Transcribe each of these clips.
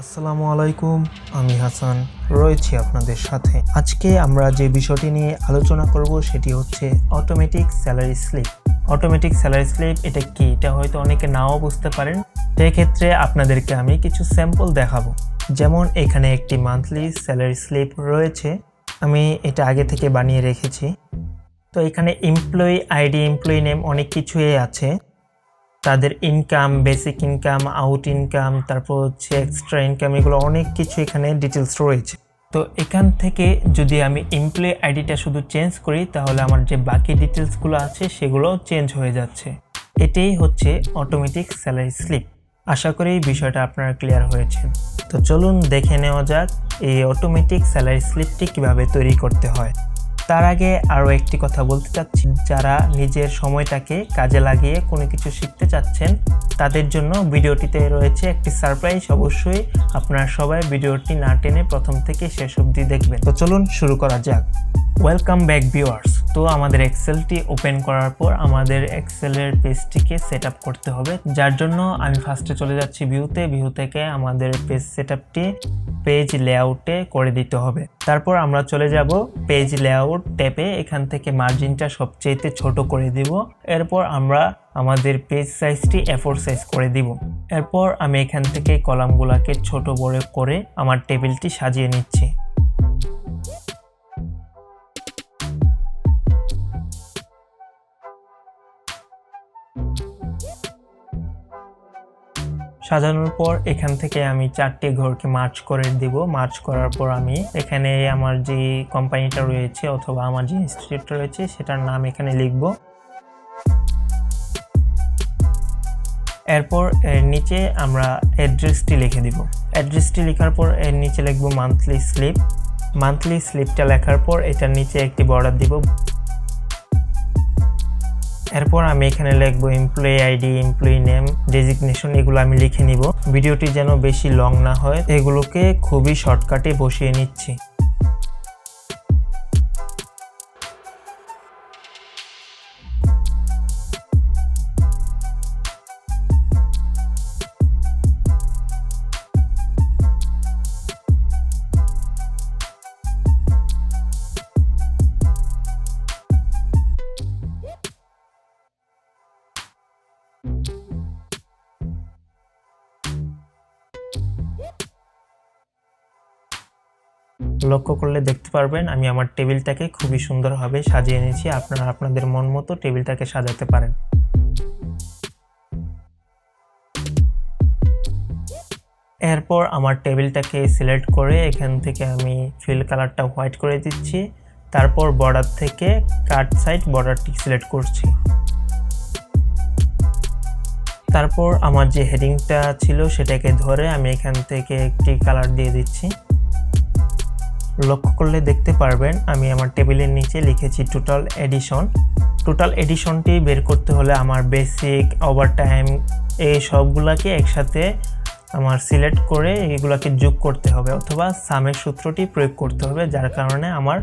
আসসালামু আলাইকুম, আমি হাসান রয়েছি আপনাদের সাথে। আজকে আমরা যে বিষয়টি নিয়ে আলোচনা করব সেটি হচ্ছে automatic salary slip. Automatic salary slip এটা কি? এটা হয়তো অনেকে নাও বুঝতে পারেন। সেক্ষেত্রে আপনাদেরকে আমি কিছু স্যাম্পল দেখাবো। যেমন এখানে একটি মান্থলি স্যালারি স্লিপ রয়েছে, আমি এটা আগে থেকে বানিয়ে রেখেছি। তো এখানে এমপ্লয়ি আইডি, এমপ্লয়ি নেম অনেক কিছুই আছে, তাদের income, basic income, out income, তারপর হচ্ছে এক্সট্রা ইনকাম, এগুলো অনেক কিছু এখানে ডিটেলস রয়েছে। তো এখান থেকে যদি আমি এমপ্লয়ি আইডিটা শুধু চেঞ্জ করি তাহলে আমার যে বাকি ডিটেলসগুলো আছে সেগুলো চেঞ্জ হয়ে যাচ্ছে। এটাই হচ্ছে অটোমেটিক স্যালারি স্লিপ। আশা করি এই বিষয়টা আপনারা ক্লিয়ার হয়েছেন। তো চলুন দেখে নেওয়া যাক এই অটোমেটিক স্যালারি স্লিপটি কিভাবে তৈরি করতে হয়। তার আগে আরও একটি কথা বলতে চাচ্ছি, যারা নিজের সময়টাকে কাজে লাগিয়ে কোনো কিছু শিখতে চাচ্ছেন তাদের জন্য ভিডিওটিতে রয়েছে একটি সারপ্রাইজ। অবশ্যই আপনারা সবাই ভিডিওটি না টেনে প্রথম থেকে শেষ অবধি দেখবেন। তো চলুন শুরু করা যাক। Welcome back viewers. তো আমাদের এক্সেলটি ওপেন করার পর আমাদের এক্সেলের পেজটিকে সেট আপ করতে হবে, যার জন্য আমি ফার্স্টে চলে যাচ্ছি ভিউতে। ভিউ থেকে আমাদের পেজ সেট আপটি পেজ লেআউটে করে দিতে হবে। তারপর আমরা চলে যাব পেজ লেআউট ট্যাবে, এখান থেকে মার্জিনটা সবচেয়ে ছোট করে দিব। এরপর আমরা আমাদের পেজ সাইজটি A4 সাইজ করে দিব। এরপর আমি এখান থেকে কলামগুলোকে ছোট বড় করে আমার টেবিলটি সাজিয়ে নিচ্ছি। সাজানোর পর এখান থেকে আমি 4টি ঘরকে মার্জ করে দিব। মার্জ করার পর আমি এখানে আমার যে কোম্পানিটা রয়েছে অথবা আমার যে ইনস্টিটিউটটা রয়েছে সেটার নাম এখানে লিখব। এরপর এর নিচে আমরা অ্যাড্রেসটি লিখে দিব। অ্যাড্রেসটি লেখার পর এর নিচে লিখব মান্থলি স্লিপ। মান্থলি স্লিপটা লেখার পর এটার নিচে একটি বর্ডার দিব। এরপর আমি এখানে লিখবো employee ID, employee name, designation, এগুলো আমি লিখে নিব। ভিডিওটি যেন বেশি লং না হয়, এগুলোকে খুবই শর্টকাটে বসিয়ে নিচ্ছি। লক্ষ্য করলে দেখতে পারবেন আমি আমার টেবিলটাকে খুবই সুন্দরভাবে সাজিয়ে নিয়েছি। আপনারা আপনাদের মন মতো টেবিলটাকে সাজাতে পারেন। এরপর আমার টেবিলটাকে সিলেক্ট করে এখান থেকে আমি ফিল কালারটা হোয়াইট করে দিচ্ছি। তারপর বর্ডার থেকে কাট সাইড বর্ডারটি সিলেক্ট করছি। তারপর আমার যে হেডিংটা ছিল সেটাকে ধরে আমি এখান থেকে একটি কালার দিয়ে দিচ্ছি। লক্ষ্য করলে দেখতে পারবেন আমি আমার টেবিলের নিচে লিখেছি টোটাল এডিশন। টোটাল এডিশনটি বের করতে হলে আমার বেসিক, ওভারটাইম, এই সবগুলাকে একসাথে আমার সিলেক্ট করে এগুলাকে যোগ করতে হবে অথবা সামের সূত্রটি প্রয়োগ করতে হবে, যার কারণে আমার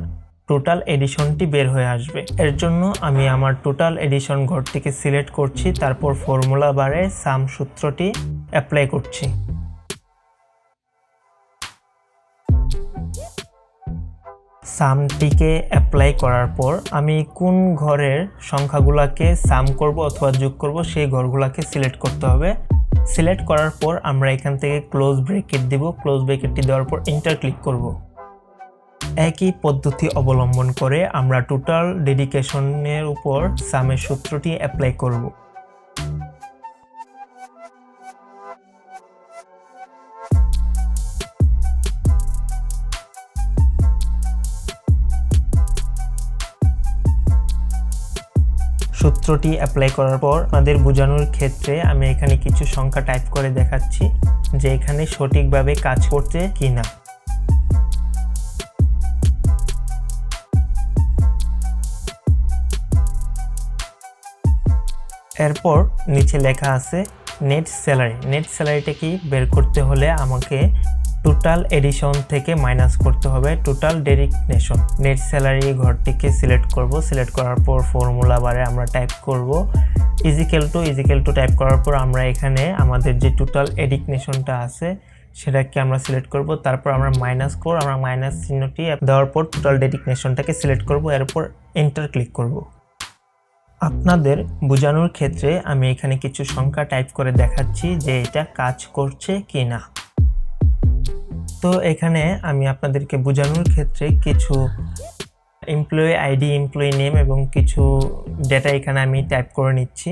টোটাল এডিশনটি বের হয়ে আসবে। এর জন্য আমি আমার টোটাল এডিশন ঘরটিকে সিলেক্ট করছি, তারপর ফর্মুলা বারে সাম সূত্রটি অ্যাপ্লাই করছি। সামটিকে অ্যাপ্লাই করার পর আমি কোন ঘরের সংখ্যাগুলোকে সাম করব অথবা যোগ করব সেই ঘরগুলোকে সিলেক্ট করতে হবে। সিলেক্ট করার পর আমরা এখান থেকে ক্লোজ ব্রেকেট দিব। ক্লোজ ব্রেকেটটি দেওয়ার পর এন্টার ক্লিক করব। একই পদ্ধতি অবলম্বন করে আমরা টোটাল ডেডিকেশনের উপর সামের সূত্রটি অ্যাপ্লাই করব। সূত্রটি অ্যাপ্লাই করার পর আমাদের বোঝানোর ক্ষেত্রে আমি এখানে কিছু সংখ্যা টাইপ করে দেখাচ্ছি যে এখানে সঠিকভাবে কাজ করছে কিনা। এরপর নিচে লেখা আছে নেট স্যালারি। নেট স্যালারিটা কি বের করতে হলে আমাকে টোটাল এডিশন থেকে মাইনাস করতে হবে টোটাল ডেডিকেশন। নেট স্যালারি ঘরটিকে সিলেক্ট করব। সিলেক্ট করার পর ফর্মুলা বারে আমরা টাইপ করব ইজিক্যাল টু টাইপ করার পর আমরা এখানে আমাদের যে টোটাল ডেডিকেশনটা আছে সেটাকে আমরা সিলেক্ট করব। তারপর আমরা -4 আমরা মাইনাস চিহ্নটি দেওয়ার পর টোটাল ডেজিগনেশনটাকে সিলেক্ট করব, এরপর এন্টার ক্লিক করব। আপনাদের বোঝানোর ক্ষেত্রে আমি এখানে কিছু সংখ্যা টাইপ করে দেখাচ্ছি যে এটা কাজ করছে কি না। তো এখানে আমি আপনাদেরকে বোঝানোর ক্ষেত্রে কিছু এমপ্লয়ি আইডি, এমপ্লয়ি নেম এবং কিছু ডেটা এখানে আমি টাইপ করে নিচ্ছি।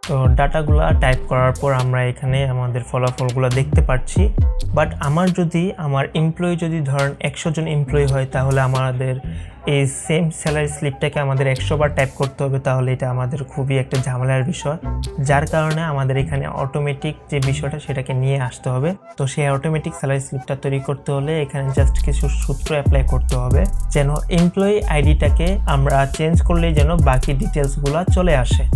তো ডাটাগুলো টাইপ করার পর আমরা এখানে আমাদের ফলাফলগুলো দেখতে পাচ্ছি। বাট আমার এমপ্লয়ি যদি ধরেন 100 জন এমপ্লয়ি হয়, তাহলে আমাদের এই সেম স্যালারি স্লিপটাকে আমাদের 100 বার টাইপ করতে হবে। তাহলে এটা আমাদের খুবই একটা ঝামেলার বিষয়, যার কারণে আমাদের এখানে অটোমেটিক যে বিষয়টা সেটাকে নিয়ে আসতে হবে। তো সেই অটোমেটিক স্যালারি স্লিপটা তৈরি করতে হলে এখানে জাস্ট কিছু সূত্র অ্যাপ্লাই করতে হবে, যেন এমপ্লয়ি আইডিটাকে আমরা চেঞ্জ করলেই যেন বাকি ডিটেলসগুলো চলে আসে।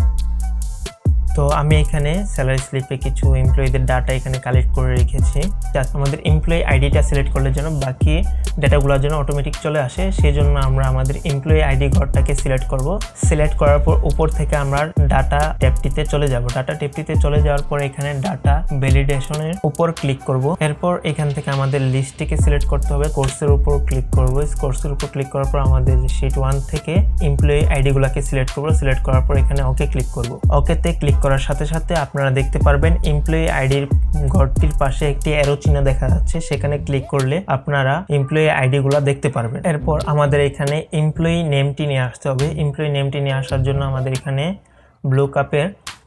তো আমি এখানে স্যালারি স্লিপে কিছু এমপ্লয়িদের ডাটা এখানে কালেক্ট করে রেখেছি। জাস্ট আমাদের এমপ্লয়ি আইডিটা সিলেক্ট করলে যেন বাকি ডাটাগুলো যেন অটোমেটিক চলে আসে, সেই জন্য আমরা আমাদের এমপ্লয়ি আইডি ঘরটাকে সিলেক্ট করব। সিলেক্ট করার পর উপর থেকে আমরা ডাটা ট্যাবটিতে চলে যাব। ডাটা ট্যাবটিতে চলে যাওয়ার পর এখানে ডাটা ভ্যালিডেশনের উপর ক্লিক করব। এরপর এখান থেকে আমাদের লিস্টটিকে সিলেক্ট করতে হবে, কোর্সের উপর ক্লিক করব। কোর্সের উপর ক্লিক করার পর আমাদের শিট 1 থেকে এমপ্লয়ি আইডিগুলোকে সিলেক্ট করব। সিলেক্ট করার পর এখানে ওকে ক্লিক করব। ওকেতে ক্লিক করার সাথে সাথে আপনারা দেখতে পারবেন এমপ্লয়ি আইডির ঘরটির পাশে একটি অ্যারো চিহ্ন দেখা যাচ্ছে, সেখানে ক্লিক করলে আপনারা এমপ্লয়ি আইডিগুলো দেখতে পারবেন। এরপর আমাদের এখানে এমপ্লয়ি নেমটি নিয়ে আসতে হবে। এমপ্লয়ি নেমটি নিয়ে আসার জন্য আমাদের এখানে ব্লু কাপের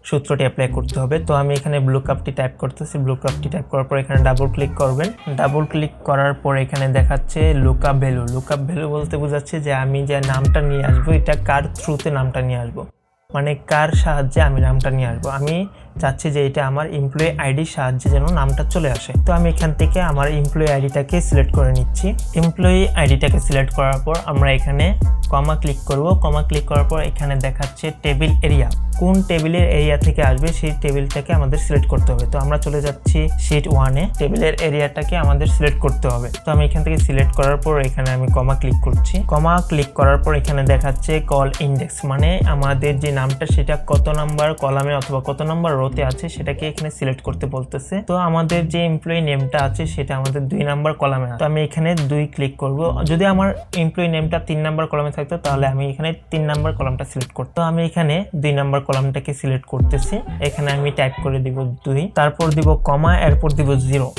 সূত্রটি অ্যাপ্লাই করতে হবে। তো আমি এখানে ব্লু কাপটি টাইপ করতেছি। ব্লু কাপটি টাইপ করার পর এখানে ডাবল ক্লিক করবেন। ডাবল ক্লিক করার পর এখানে দেখাচ্ছে লুকআপ ভ্যালু। লুকআপ ভ্যালু বলতে বোঝাচ্ছে যে আমি যে নামটা নিয়ে আসবো এটা কার থ্রুতে নামটা নিয়ে আসবো, মানে কার সাহায্যে আমি নামটা নিয়ে আসবো। আমি চাচ্ছি যে এটা আমার এমপ্লয়ি আইডির সাহায্যে যেন নামটা চলে আসে। তো আমি এখান থেকে আমার এমপ্লয়ি আইডিটাকে সিলেক্ট করে নিচ্ছি। এমপ্লয়ি আইডিটাকে সিলেক্ট করার পর আমরা এখানে কমা ক্লিক করব। কমা ক্লিক করার পর এখানে দেখাচ্ছে টেবিল এরিয়া, কোন টেবিলের এরিয়া থেকে আসবে সেই টেবিলটাকে আমাদের সিলেক্ট করতে হবে। তো আমরা চলে যাচ্ছি শিট 1-এ, টেবিলের এরিয়াটাকে আমাদের সিলেক্ট করতে হবে। তো আমি এখান থেকে সিলেক্ট করার পর এখানে আমি কমা ক্লিক করছি। কমা ক্লিক করার পর এখানে দেখাচ্ছে কল ইন্ডেক্স, মানে আমাদের যে নামটা সেটা কত নাম্বার কলামে অথবা কত নাম্বার রোতে আছে সেটাকে এখানে সিলেক্ট করতে বলতেছে। তো আমাদের যে এমপ্লয়ি নেমটা আছে সেটা আমাদের 2 নাম্বার কলামে আছে। তো আমি এখানে 2 ক্লিক করব। যদি আমার এমপ্লয়ি নেমটা 3 নাম্বার কলামে থাকতো তাহলে আমি এখানে 3 নাম্বার কলামটা সিলেক্ট করতাম। তো আমি এখানে 2 নাম্বার কলামটাকে সিলেক্ট করতেছি। এখানে আমি টাইপ করে দিব 2, তারপর দিব কমা, এরপর দিব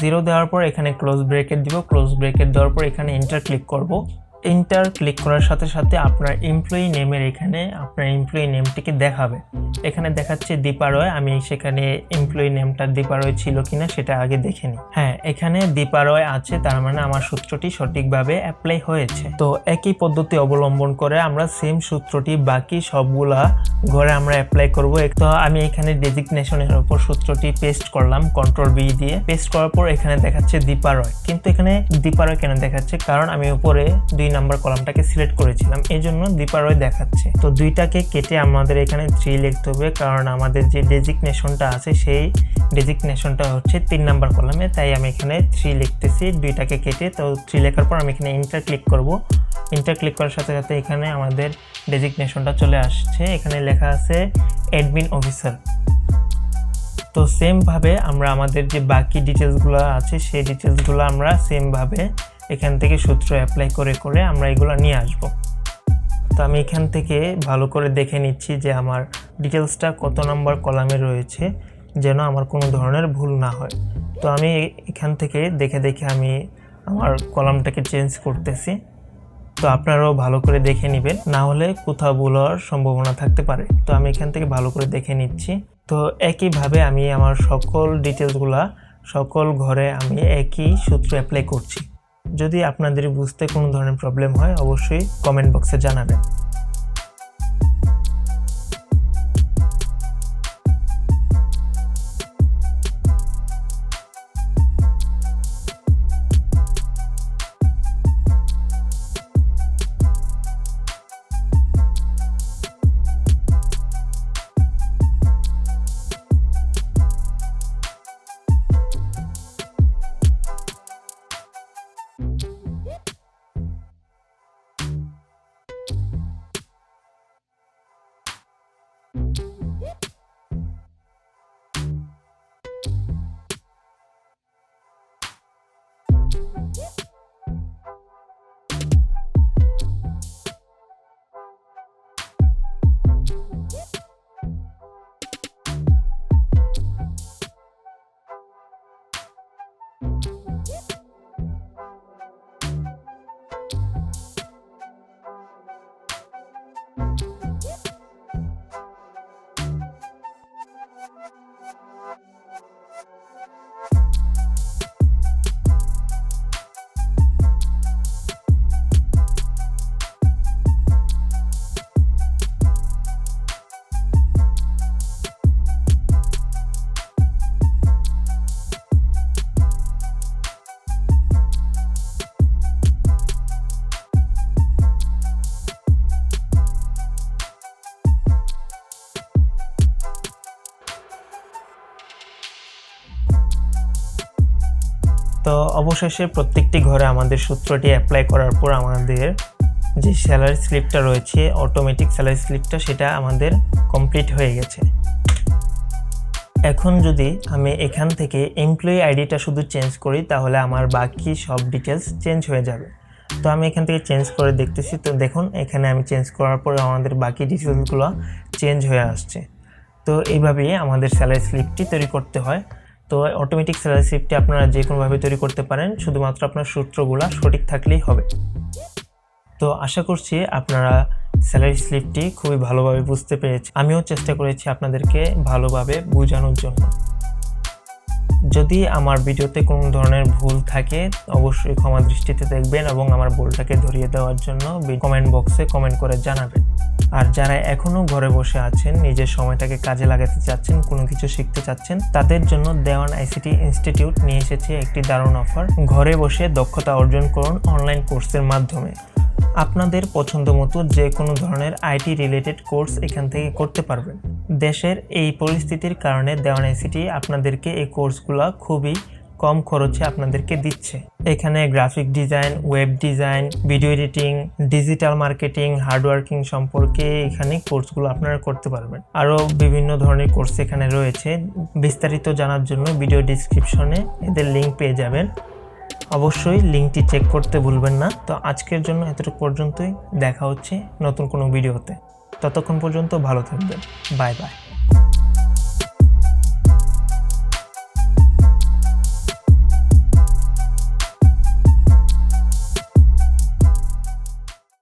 0 দেওয়ার পর এখানে ক্লোজ ব্রেকেট দিব। ক্লোজ ব্রেকেট দেওয়ার পর এখানে এন্টার ক্লিক করব। এন্টার ক্লিক করার সাথে সাথে আপনার এমপ্লয়ি নেমের এখানে আপনার এমপ্লয়ি নেমটিকে দেখাবে। এখানে দেখাচ্ছে দীপা রয়। আমি সেখানে এমপ্লয়ি নেমটা দীপা রয় ছিল কিনা সেটা আগে দেখে নিই। হ্যাঁ, এখানে দীপা রয় আছে, তার মানে আমার সূত্রটি সঠিকভাবে অ্যাপ্লাই হয়েছে। তো একই পদ্ধতি অবলম্বন করে আমরা সেম সূত্রটি বাকি সবগুলা ঘরে আমরা অ্যাপ্লাই করব। তো আমি এখানে ডেজিগনেশনের উপর সূত্রটি পেস্ট করলাম Ctrl+V দিয়ে। পেস্ট করার পর এখানে দেখাচ্ছে দীপা রয়, কিন্তু এখানে দীপা রয় কেন দেখাচ্ছে, কারণ আমি উপরে 2 নাম্বার কলামটাকে সিলেক্ট করেছিলাম, এই জন্য দীপা রয় দেখাচ্ছে। তো 2টাকে কেটে আমাদের এখানে 3 লিখতে হবে, কারণ আমাদের যে ডেজিগনেশনটা আছে সেই ডেজিগনেশনটা হচ্ছে 3 নাম্বার কলামে, তাই আমি এখানে 3 লিখতেছি 2টাকে কেটে। তো 3 লেখার পর আমি এখানে এন্টার ক্লিক করব। এন্টার ক্লিক করার সাথে সাথে এখানে আমাদের ডেজিগনেশনটা চলে আসছে। এখানে লেখা আছে অ্যাডমিন অফিসার। তো সেম ভাবে আমরা আমাদের যে বাকি ডিটেলসগুলো আছে সেই ডিটেলসগুলো আমরা সেম ভাবে এখান থেকে সূত্র অ্যাপ্লাই করে করে আমরা এগুলো নিয়ে আসব। তো আমি এখান থেকে ভালো করে দেখে নিচ্ছি যে আমার ডিটেলসটা কত নাম্বার কলামে রয়েছে, যেন আমার কোনো ধরনের ভুল না হয়। তো আমি এখান থেকে দেখে দেখে আমি আমার কলামটাকে চেঞ্জ করতেছি। তো আপনারাও ভালো করে দেখে নেবেন, না হলে কোথাও ভুল হওয়ার সম্ভাবনা থাকতে পারে। তো আমি এখান থেকে ভালো করে দেখে নিচ্ছি। তো একইভাবে আমি আমার সকল ডিটেলসগুলা সকল ঘরে আমি একই সূত্র অ্যাপ্লাই করছি। যদি আপনাদের বুঝতে কোনো ধরনের প্রবলেম হয় অবশ্যই কমেন্ট বক্সে জানাবেন। তো অবশেষে প্রত্যেকটি ঘরে আমাদের সূত্রটি অ্যাপ্লাই করার পর আমাদের যে স্যালারি স্লিপটা রয়েছে অটোমেটিক স্যালারি স্লিপটা সেটা আমাদের কমপ্লিট হয়ে গেছে। এখন যদি আমি এখান থেকে এমপ্লয়ি আইডিটা শুধু চেঞ্জ করি তাহলে আমার বাকি সব ডিটেলস চেঞ্জ হয়ে যাবে। তো আমি এখান থেকে চেঞ্জ করে দেখতেছি। তো দেখুন এখানে আমি চেঞ্জ করার পরে আমাদের বাকি ডিটেলসগুলো চেঞ্জ হয়ে আসছে। তো এইভাবেই আমাদের স্যালারি স্লিপটি তৈরি করতে হয়। তো অটোমেটিক স্যালারি স্লিপটি আপনারা যে কোনোভাবে তৈরি করতে পারেন, শুধুমাত্র আপনার সূত্রগুলো সঠিক থাকলেই হবে। তো আশা করছি আপনারা স্যালারি স্লিপটি খুবই ভালোভাবে বুঝতে পেরেছেন। আমিও চেষ্টা করেছি আপনাদেরকে ভালোভাবে বোঝানোর জন্য। যদি আমার ভিডিওতে কোনো ধরনের ভুল থাকে অবশ্যই ক্ষমা দৃষ্টিতে দেখবেন এবং আমার ভুলটাকে ধরিয়ে দেওয়ার জন্য কমেন্ট বক্সে কমেন্ট করে জানাবেন। আর যারা এখনও ঘরে বসে আছেন, নিজের সময়টাকে কাজে লাগাতে চাচ্ছেন, কোনো কিছু শিখতে চাচ্ছেন, তাদের জন্য দেওয়ান আইসিটি ইনস্টিটিউট নিয়ে এসেছে একটি দারুণ অফার। ঘরে বসে দক্ষতা অর্জন করুন অনলাইন কোর্সের মাধ্যমে। আপনাদের পছন্দ মতো যে কোনো ধরনের আইটি রিলেটেড কোর্স এখান থেকে করতে পারবেন। দেশের এই পরিস্থিতির কারণে দেওয়ান আইসিটি আপনাদেরকে এই কোর্সগুলো খুবই কম খরচে আপনাদেরকে দিচ্ছে। এখানে graphic design, web design, video editing, digital marketing, hardworking সম্পর্কে এখানে কোর্সগুলো আপনারা করতে পারবেন। আরও বিভিন্ন ধরনের কোর্স এখানে রয়েছে। বিস্তারিত জানার জন্য ভিডিও ডিসক্রিপশনে এদের লিঙ্ক পেয়ে যাবেন। অবশ্যই লিঙ্কটি চেক করতে ভুলবেন না। তো আজকের জন্য এতটুকু পর্যন্তই। দেখা হচ্ছে নতুন কোনো ভিডিওতে। ততক্ষণ পর্যন্ত ভালো থাকবেন। Bye bye.